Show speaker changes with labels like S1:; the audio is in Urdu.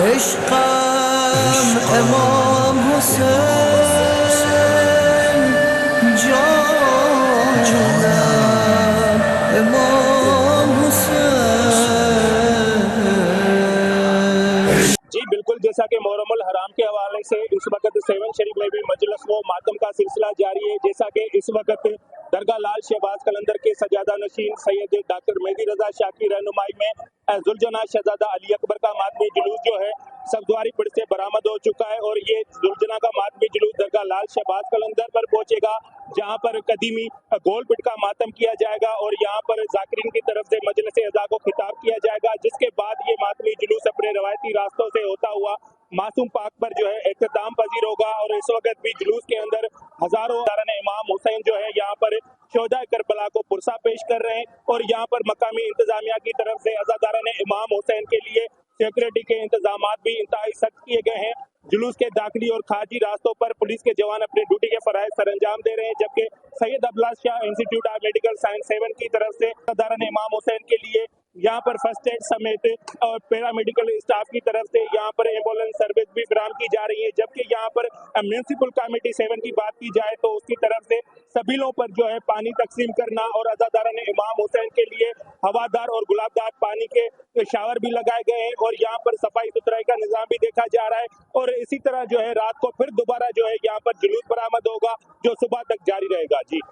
S1: عشقم امام حسین جانم امام حسین.
S2: جی بالکل، جیسا کہ محرم الحرام کے حوالے سے اس وقت سیون شریف میں بھی مجلس و ماتم کا سلسلہ جاری ہے. جیسا کہ اس وقت درگاہ لال شہباز قلندر کے سجادہ نشین سید ڈاکٹر مہدی رضا شاہ کی رہنمائی میں ذوالجناح شہزادہ علی اکبر کا ماتمی جلوس جو ہے سبزواری پڑ سے برآمد ہو چکا ہے، اور یہ ذوالجناح کا ماتمی جلوس درگاہ لال شہباز قلندر پر پہنچے گا، جہاں پر قدیمی گول پٹ کا ماتم کیا جائے گا اور یہاں پر ذاکرین کی طرف سے مجلس اعزا کو خطاب کیا جائے گا، جس کے بعد یہ ماتمی جلوس اپنے روایتی راستوں سے ہوتا ہوا معصوم پاک پر جو ہے اختتام پذیر ہوگا. اور اس وقت بھی جلوس کے اندر ہزاروں امام حسین جو ہے یہاں پر شہداء کربلا کو پرسہ پیش کر رہے ہیں، اور یہاں پر مقامی انتظامیہ کی طرف سے عزاداران امام حسین کے لیے سیکورٹی کے انتظامات بھی انتہائی سخت کیے گئے ہیں. جلوس کے داخلی اور خارجی راستوں پر پولیس کے جوان اپنے ڈیوٹی کے فرائض سر انجام دے رہے ہیں، جبکہ سید عبداللہ شاہ انسٹی ٹیوٹ آف میڈیکل سائنس 7 کی طرف سے عزاداران امام حسین کے لیے یہاں پر فرسٹ ایڈ سمیت اور پیرا میڈیکل اسٹاف کی طرف سے یہاں پر ایمبولینس سروس بھی فراہم کی جا رہی ہے. جبکہ یہاں پر میونسپل کمیٹی 7 کی بات کی جائے تو اس کی طرف سے سبیلوں پر جو ہے پانی تقسیم کرنا اور عزاداران امام حسین کے لیے ہوادار اور گلابدار پانی کے شاور بھی لگائے گئے ہیں، اور یہاں پر صفائی ستھرائی کا نظام بھی دیکھا جا رہا ہے. اور اسی طرح جو ہے رات کو پھر دوبارہ جو ہے یہاں پر جلوس برآمد ہوگا جو صبح تک جاری رہے گا. جی